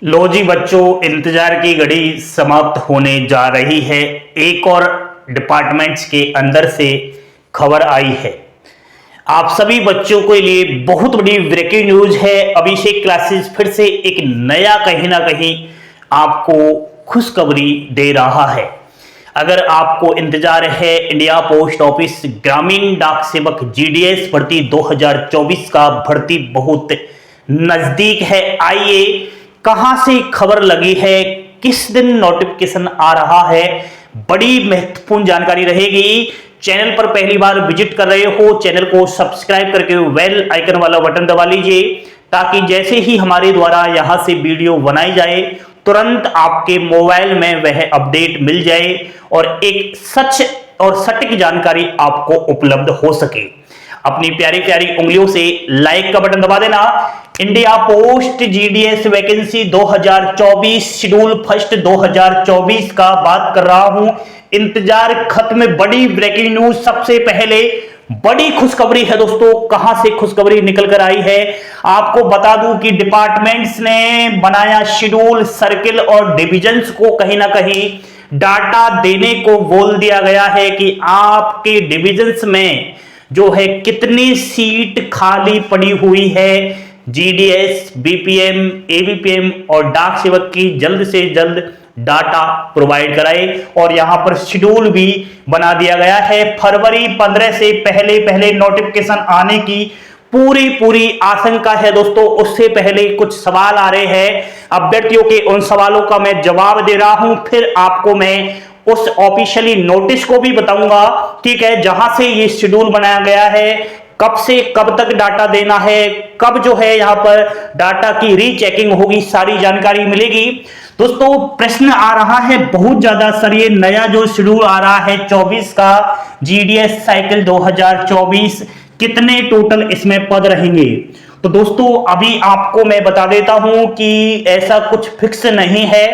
लो जी बच्चों, इंतजार की घड़ी समाप्त होने जा रही है। एक और डिपार्टमेंट्स के अंदर से खबर आई है। आप सभी बच्चों के लिए बहुत बड़ी ब्रेकिंग न्यूज है। अभिषेक क्लासेस फिर से एक नया कहीं ना कहीं आपको खुशखबरी दे रहा है। अगर आपको इंतजार है इंडिया पोस्ट ऑफिस ग्रामीण डाक सेवक जीडीएस भर्ती 2024 का भर्ती बहुत नजदीक है। आइए, कहां से खबर लगी है, किस दिन नोटिफिकेशन आ रहा है, बड़ी महत्वपूर्ण जानकारी रहेगी। चैनल पर पहली बार विजिट कर रहे हो, चैनल को सब्सक्राइब करके बेल आइकन वाला बटन दबा लीजिए, ताकि जैसे ही हमारे द्वारा यहां से वीडियो बनाई जाए तुरंत आपके मोबाइल में वह अपडेट मिल जाए और एक सच और सटीक जानकारी आपको उपलब्ध हो सके। अपनी प्यारी प्यारी उंगलियों से लाइक का बटन दबा देना। India post GDS vacancy 2024 schedule first 2024 का बात कर रहा हूं। इंतजार खत्म, बड़ी ब्रेकिंग न्यूज। सबसे पहले बड़ी खुशखबरी है दोस्तों। कहां से खुशखबरी निकल कर आई है आपको बता दूं कि डिपार्टमेंट्स ने बनाया शेड्यूल, सर्किल और डिविजन्स को कहीं ना कहीं डाटा देने को बोल दिया गया है कि आपके डिविजन्स में जो है कितनी सीट खाली पड़ी हुई है। जीडीएस, बीपीएम, एबीपीएम और डाक सेवक की जल्द से जल्द डाटा प्रोवाइड कराए और यहां पर शेड्यूल भी बना दिया गया है। फरवरी 15 से पहले पहले नोटिफिकेशन आने की पूरी आशंका है दोस्तों। उससे पहले कुछ सवाल आ रहे हैं अभ्यर्थियों के, उन सवालों का मैं जवाब दे रहा हूं, फिर आपको मैं उस ऑफिशियली नोटिस को भी बताऊंगा, ठीक है, जहां से ये शेड्यूल बनाया गया है, कब से कब तक डाटा देना है, कब जो है यहां पर डाटा की रीचेकिंग होगी, सारी जानकारी मिलेगी। दोस्तों प्रश्न आ रहा है बहुत ज्यादा, सर ये नया जो शेड्यूल आ रहा है 24 का जीडीएस साइकिल 2024, कितने टोटल इसमें पद रहेंगे? तो दोस्तों अभी आपको मैं बता देता हूं कि ऐसा कुछ फिक्स नहीं है।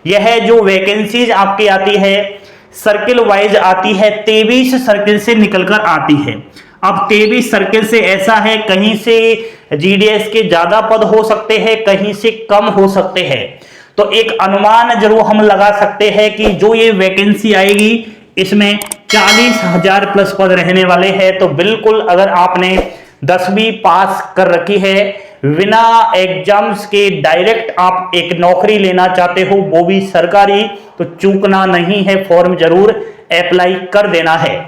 यह जो वैकेंसीज आपकी आती है सर्किल वाइज आती है, 23 सर्किल से निकलकर आती है। अब 23 सर्किल से ऐसा है, कहीं से जीडीएस के ज्यादा पद हो सकते हैं, कहीं से कम हो सकते हैं। तो एक अनुमान जरूर हम लगा सकते हैं कि जो ये वैकेंसी आएगी इसमें 40,000 प्लस पद रहने वाले हैं। तो बिल्कुल अगर आपने 10वीं पास कर रखी है, बिना एग्जाम्स के डायरेक्ट आप एक नौकरी लेना चाहते हो, वो भी सरकारी, तो चूकना नहीं है, फॉर्म जरूर अप्लाई कर देना है,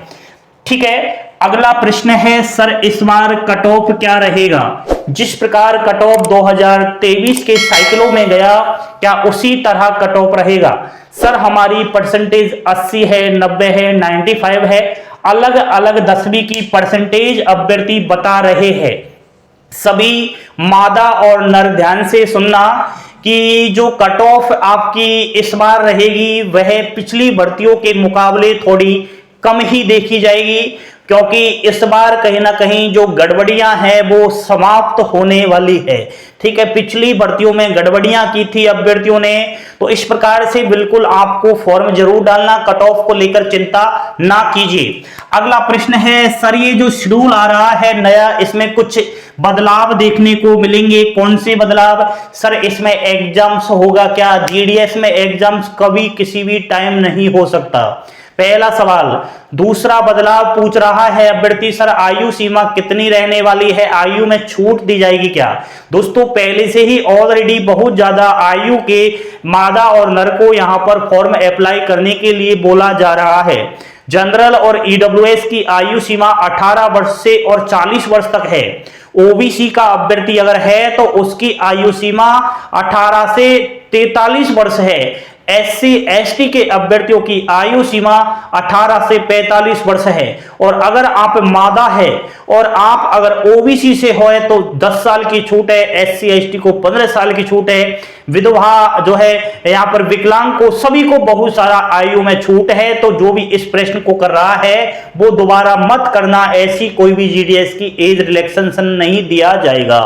ठीक है। अगला प्रश्न है, सर इस बार कट ऑफ क्या रहेगा? जिस प्रकार कट ऑफ 2023 के साइकिलों में गया, क्या उसी तरह कट ऑफ रहेगा? सर हमारी परसेंटेज 80 है, 90 है, 95 है। अलग अलग 10वीं की परसेंटेज अभ्यर्थी बता रहे हैं। सभी मादा और नर ध्यान से सुनना कि जो कट ऑफ आपकी इस बार रहेगी वह पिछली भर्तियों के मुकाबले थोड़ी कम ही देखी जाएगी, क्योंकि इस बार कहीं ना कहीं जो गड़बड़ियां हैं वो समाप्त होने वाली है, ठीक है। पिछली भर्तियों में गड़बड़ियां की थी अभ्यर्थियों ने, तो इस प्रकार से बिल्कुल आपको फॉर्म जरूर डालना, कट ऑफ को लेकर चिंता ना कीजिए। अगला प्रश्न है, सर ये जो शेड्यूल आ रहा है नया, इसमें कुछ बदलाव देखने को मिलेंगे। कौन से बदलाव? सर इसमें एग्जाम्स होगा क्या? जीडीएस में एग्जाम्स कभी किसी भी टाइम नहीं हो सकता, पहला सवाल। दूसरा बदलाव पूछ रहा है अभ्यर्थी, सर आयु सीमा कितनी रहने वाली है? आयु में छूट दी जाएगी क्या? दोस्तों पहले से ही ऑलरेडी बहुत ज्यादा आयु के मादा और नर को यहां पर फॉर्म अप्लाई करने के लिए बोला जा रहा है। जनरल और ईडब्ल्यूएस की आयु सीमा 18 वर्ष से और 40 वर्ष तक है। ओबीसी का अभ्यर्थी अगर है तो उसकी आयु सीमा 18 से 43 वर्ष है। एससी एसटी के अभ्यर्थियों की आयु सीमा 18 से 45 वर्ष है। और अगर आप मादा है और आप अगर ओबीसी से हो तो 10 साल की छूट है, एससी एसटी को 15 साल की छूट है, विधवा जो है यहाँ पर विकलांग को, सभी को बहुत सारा आयु में छूट है। तो जो भी इस प्रश्न को कर रहा है वो दोबारा मत करना, ऐसी कोई भी जीडीएस की एज रिलैक्सेशन नहीं दिया जाएगा।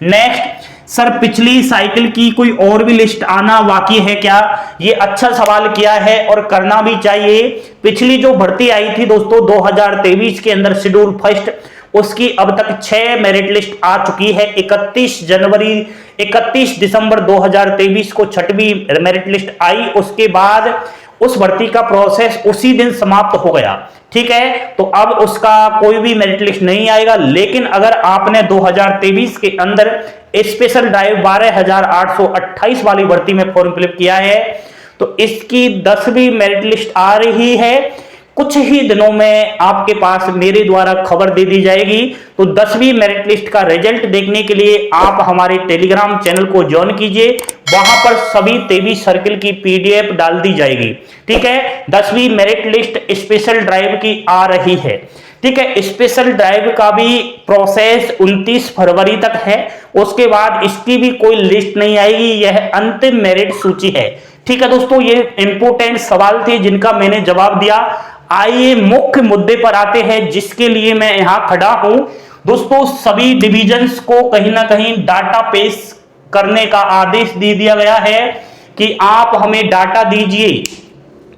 नेक्स्ट, सर पिछली साइकिल की कोई और भी लिस्ट आना बाकी है क्या? ये अच्छा सवाल किया है और करना भी चाहिए। पिछली जो भर्ती आई थी दोस्तों 2023 के अंदर शेड्यूल फर्स्ट, उसकी अब तक 6 मेरिट लिस्ट आ चुकी है। 31 दिसंबर 2023 को 6वीं मेरिट लिस्ट आई। उसके बाद उस भर्ती का प्रोसेस उसी दिन समाप्त हो गया। ठीक है, तो अब उसका कोई भी मेरिट लिस्ट नहीं आएगा। लेकिन अगर आपने 2023 के अंदर स्पेशल ड्राइव 12,828 वाली भर्ती में फॉर्म फिलअप किया है तो इसकी 10वीं मेरिट लिस्ट आ रही है। कुछ ही दिनों में आपके पास मेरे द्वारा खबर दे दी जाएगी। तो 10वीं मेरिट लिस्ट का रिजल्ट देखने के लिए आप हमारे टेलीग्राम चैनल को ज्वाइन कीजिए। वहां पर सभी 23 सर्किल की पीडीएफ डाल दी जाएगी। ठीक है, 10वीं मेरिट लिस्ट स्पेशल ड्राइव की आ रही है। ठीक है, स्पेशल ड्राइव का भी प्रोसेस 29 फरवरी तक है। उसके बाद इसकी भी कोई लिस्ट नहीं आएगी, यह अंतिम मेरिट सूची है। ठीक है दोस्तों, ये इंपोर्टेंट सवाल थे जिनका मैंने जवाब दिया। आइए मुख्य मुद्दे पर आते हैं जिसके लिए मैं यहां खड़ा हूं। दोस्तों, सभी डिविजन्स को कहीं ना कहीं डाटा पेश करने का आदेश दे दिया गया है कि आप हमें डाटा दीजिए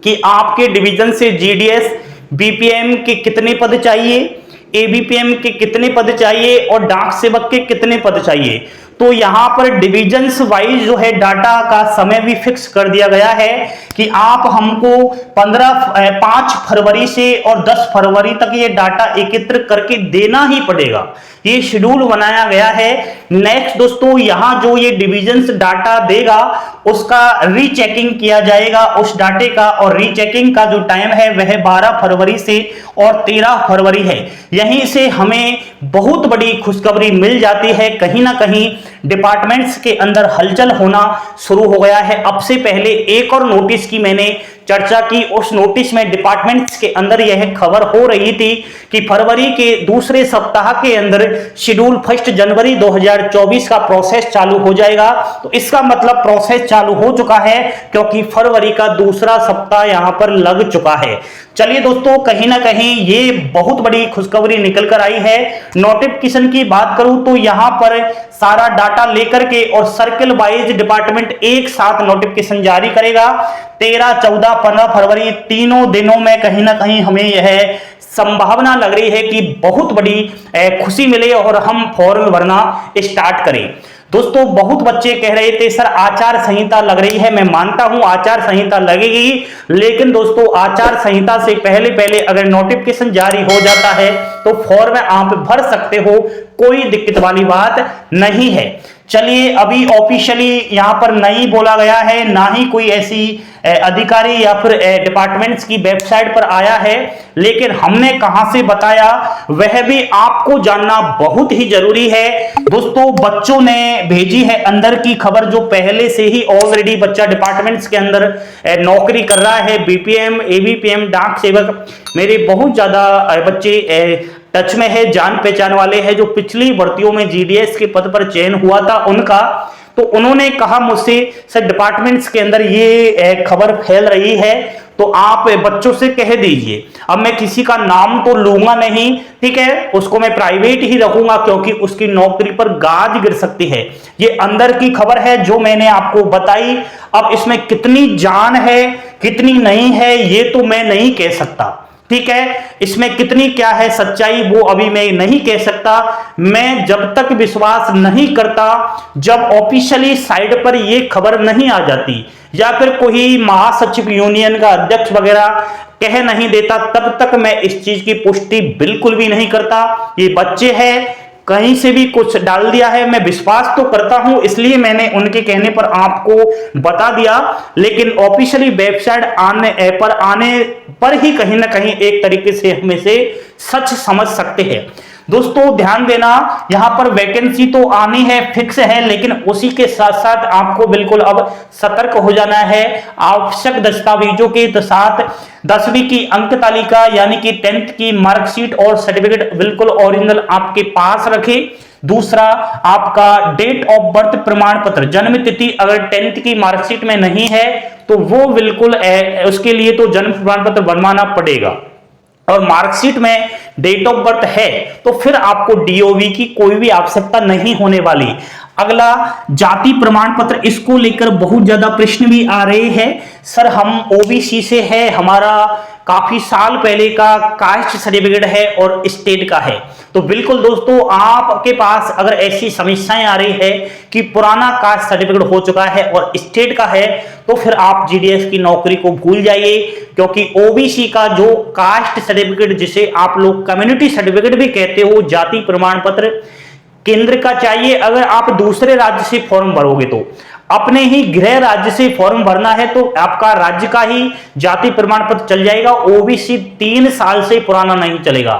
कि आपके डिवीजन से जीडीएस बीपीएम के कितने पद चाहिए, एबीपीएम के कितने पद चाहिए और डाक सेवक के कितने पद चाहिए। तो यहां पर डिविजन्स वाइज जो है डाटा का समय भी फिक्स कर दिया गया है कि आप हमको 5 फरवरी से और 10 फरवरी तक ये डाटा एकत्र करके देना ही पड़ेगा। ये शेड्यूल बनाया गया है। नेक्स्ट दोस्तों, यहां जो ये डिविजन्स डाटा देगा उसका रीचेकिंग किया जाएगा उस डाटे का, और रीचेकिंग का जो टाइम है वह 12 फरवरी से और 13 फरवरी है। यहीं से हमें बहुत बड़ी खुशखबरी मिल जाती है। कहीं ना कहीं डिपार्टमेंट्स के अंदर हलचल होना शुरू हो गया है। अब से पहले एक और नोटिस की मैंने चर्चा की, उस नोटिस में डिपार्टमेंट्स के अंदर यह खबर हो रही थी कि फरवरी के दूसरे सप्ताह के अंदर शेड्यूल 1 जनवरी 2024 का प्रोसेस चालू हो जाएगा। तो इसका मतलब प्रोसेस चालू हो चुका है क्योंकि फरवरी का दूसरा सप्ताह यहां पर लग चुका है। चलिए दोस्तों, कहीं ना कहीं ये बहुत बड़ी खुशखबरी निकल कर आई है। नोटिफिकेशन की बात करूं तो यहां पर सारा डाटा लेकर के और सर्किल वाइज डिपार्टमेंट एक साथ नोटिफिकेशन जारी करेगा। 13, 14, 15 फरवरी तीनों दिनों में कहीं ना कहीं हमें यह संभावना लग रही है कि बहुत बड़ी खुशी मिले और हम फॉर्म भरना स्टार्ट करें। दोस्तों, बहुत बच्चे कह रहे थे सर आचार संहिता लग रही है। मैं मानता हूं आचार संहिता लगेगी, लेकिन दोस्तों आचार संहिता से पहले अगर नोटिफिकेशन जारी हो जाता है तो फॉर्म आप भर सकते हो, कोई दिक्कत वाली बात नहीं है। चलिए, अभी ऑफिशियली यहां पर नहीं बोला गया है, ना ही कोई ऐसी अधिकारी या फिर डिपार्टमेंट्स की वेबसाइट पर आया है, लेकिन हमने कहां से बताया वह भी आपको जानना बहुत ही जरूरी है। दोस्तों, बच्चों ने भेजी है अंदर की खबर, जो पहले से ही ऑलरेडी बच्चा डिपार्टमेंट्स के अंदर नौकरी कर रहा है। बीपीएम, एबीपीएम, डाक सेवक, मेरे बहुत ज्यादा बच्चे टच में है, जान पहचान वाले हैं जो पिछली भर्तियों में जीडीएस के पद पर चयन हुआ था उनका। तो उन्होंने कहा मुझसे सर डिपार्टमेंट्स के अंदर ये खबर फैल रही है, तो आप बच्चों से कह दीजिए। अब मैं किसी का नाम तो लूंगा नहीं, ठीक है, उसको मैं प्राइवेट ही रखूंगा क्योंकि उसकी नौकरी पर गाज गिर सकती है। ये अंदर की खबर है जो मैंने आपको बताई। अब इसमें कितनी जान है कितनी नहीं है ये तो मैं नहीं कह सकता। ठीक है, इसमें कितनी क्या है सच्चाई वो अभी मैं नहीं कह सकता। मैं जब तक विश्वास नहीं करता, जब ऑफिशियली साइड पर ये खबर नहीं आ जाती या फिर कोई महासचिव यूनियन का अध्यक्ष वगैरह कह नहीं देता, तब तक मैं इस चीज की पुष्टि बिल्कुल भी नहीं करता। ये बच्चे हैं, कहीं से भी कुछ डाल दिया है, मैं विश्वास तो करता हूं, इसलिए मैंने उनके कहने पर आपको बता दिया। लेकिन ऑफिशियली वेबसाइट आने पर ही कहीं ना कहीं एक तरीके से हम इसे सच समझ सकते हैं। दोस्तों ध्यान देना, यहां पर वैकेंसी तो आनी है, फिक्स है, लेकिन उसी के साथ साथ आपको बिल्कुल अब सतर्क हो जाना है। आवश्यक दस्तावेजों के साथ 10वीं की अंक तालिका यानी कि 10th की मार्कशीट और सर्टिफिकेट बिल्कुल ओरिजिनल आपके पास रखें। दूसरा, आपका डेट ऑफ बर्थ प्रमाण पत्र, जन्म तिथि अगर 10th की मार्कशीट में नहीं है तो वो बिल्कुल उसके लिए तो जन्म प्रमाण पत्र बनवाना पड़ेगा। और मार्कशीट में डेट ऑफ बर्थ है तो फिर आपको डीओवी की कोई भी आवश्यकता नहीं होने वाली। अगला, जाति प्रमाण पत्र, इसको लेकर बहुत ज्यादा प्रश्न भी आ रहे हैं। सर हम ओबीसी से है, हमारा काफी साल पहले का कास्ट सर्टिफिकेट है और स्टेट का है, तो बिल्कुल दोस्तों, आपके पास अगर ऐसी समस्याएं आ रही है कि पुराना कास्ट सर्टिफिकेट हो चुका है और स्टेट का है, तो फिर आप जीडीएस की नौकरी को भूल जाइए, क्योंकि ओबीसी का जो कास्ट सर्टिफिकेट, जिसे आप लोग कम्युनिटी सर्टिफिकेट भी कहते हो, जाति प्रमाण पत्र केंद्र का चाहिए। अगर आप दूसरे राज्य से फॉर्म भरोगे तो अपने ही गृह राज्य से फॉर्म भरना है तो आपका राज्य का ही जाति प्रमाण पत्र चल जाएगा। ओबीसी 3 साल से पुराना नहीं चलेगा,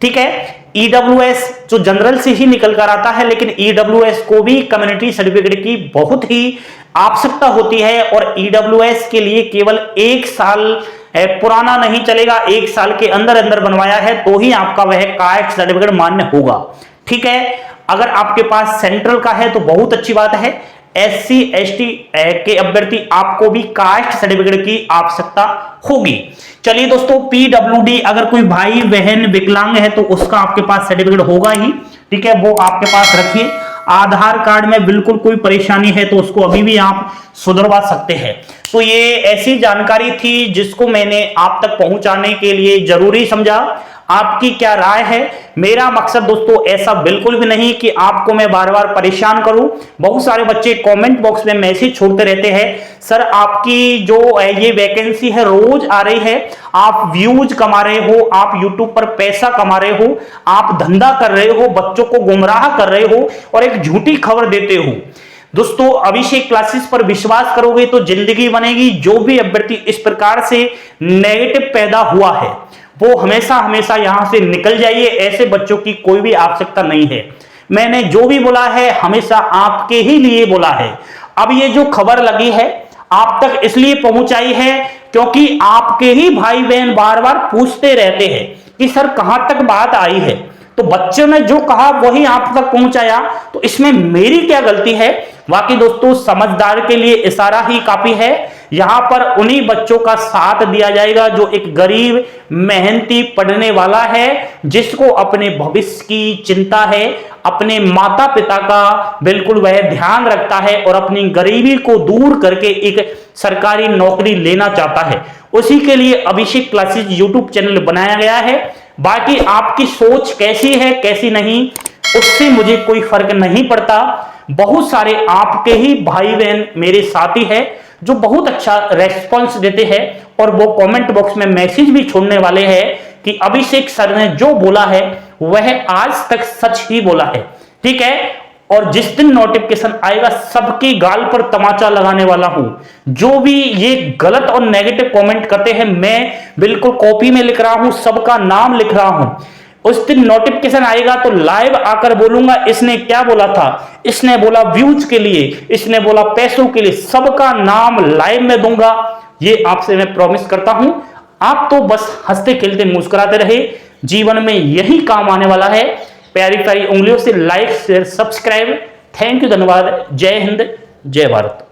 ठीक है। ईडब्ल्यूएस जो जनरल से ही निकल कर आता है, लेकिन ईडब्ल्यूएस को भी कम्युनिटी सर्टिफिकेट की बहुत ही आवश्यकता होती है, और ईडब्ल्यूएस के लिए केवल 1 साल पुराना नहीं चलेगा, 1 साल के अंदर अंदर बनवाया है तो ही आपका वह कास्ट सर्टिफिकेट मान्य होगा, ठीक है। अगर आपके पास सेंट्रल का है तो बहुत अच्छी बात है। एससी एसटी के अभ्यर्थी आपको भी कास्ट सर्टिफिकेट की आवश्यकता होगी। चलिए दोस्तों, पीडब्ल्यूडी अगर कोई भाई बहन विकलांग है तो उसका आपके पास सर्टिफिकेट होगा ही, ठीक है, वो आपके पास रखिए। आधार कार्ड में बिल्कुल कोई परेशानी है तो उसको अभी भी आप सुधरवा सकते हैं। तो ये ऐसी जानकारी थी जिसको मैंने आप तक पहुंचाने के लिए जरूरी समझा। आपकी क्या राय है? मेरा मकसद दोस्तों ऐसा बिल्कुल भी नहीं कि आपको मैं बार बार परेशान करूं। बहुत सारे बच्चे कमेंट बॉक्स में मैसेज छोड़ते रहते हैं, सर आपकी जो ये वैकेंसी है रोज आ रही है, आप व्यूज कमा रहे हो, आप यूट्यूब पर पैसा कमा रहे हो, आप धंधा कर रहे हो, बच्चों को गुमराह कर रहे हो और एक झूठी खबर देते हो। दोस्तों, अभिषेक क्लासेस पर विश्वास करोगे तो जिंदगी बनेगी। जो भी अभ्यर्थी इस प्रकार से नेगेटिव पैदा हुआ है वो हमेशा हमेशा यहां से निकल जाइए। ऐसे बच्चों की कोई भी आवश्यकता नहीं है। मैंने जो भी बोला है हमेशा आपके ही लिए बोला है। अब ये जो खबर लगी है आप तक इसलिए पहुंचाई है क्योंकि आपके ही भाई बहन बार बार पूछते रहते हैं कि सर कहां तक बात आई है, तो बच्चों ने जो कहा वही आप तक पहुंचाया, तो इसमें मेरी क्या गलती है? बाकी दोस्तों, समझदार के लिए इशारा ही काफी है। यहां पर उन्हीं बच्चों का साथ दिया जाएगा जो एक गरीब मेहनती पढ़ने वाला है, जिसको अपने भविष्य की चिंता है, अपने माता पिता का बिल्कुल वह ध्यान रखता है और अपनी गरीबी को दूर करके एक सरकारी नौकरी लेना चाहता है। उसी के लिए अभिषेक क्लासेस यूट्यूब चैनल बनाया गया है। बाकी आपकी सोच कैसी है कैसी नहीं, उससे मुझे कोई फर्क नहीं पड़ता। बहुत सारे आपके ही भाई बहन मेरे साथी हैं जो बहुत अच्छा रेस्पॉन्स देते हैं और वो कमेंट बॉक्स में मैसेज भी छोड़ने वाले हैं कि अभिषेक सर ने जो बोला है वह आज तक सच ही बोला है, ठीक है। और जिस दिन नोटिफिकेशन आएगा सबकी गाल पर तमाचा लगाने वाला हूं। जो भी ये गलत और नेगेटिव कमेंट करते हैं मैं बिल्कुल कॉपी में लिख रहा हूं, सबका नाम लिख रहा हूं। उस दिन नोटिफिकेशन आएगा तो लाइव आकर बोलूंगा इसने क्या बोला था, इसने बोला व्यूज के लिए, इसने बोला पैसों के लिए, सबका नाम लाइव में दूंगा। ये आपसे मैं प्रॉमिस करता हूं। आप तो बस हंसते खेलते मुस्कुराते रहे, जीवन में यही काम आने वाला है। प्यारी प्यारी उंगलियों से like share subscribe. Thank you, धन्यवाद। जय हिंद, जय भारत।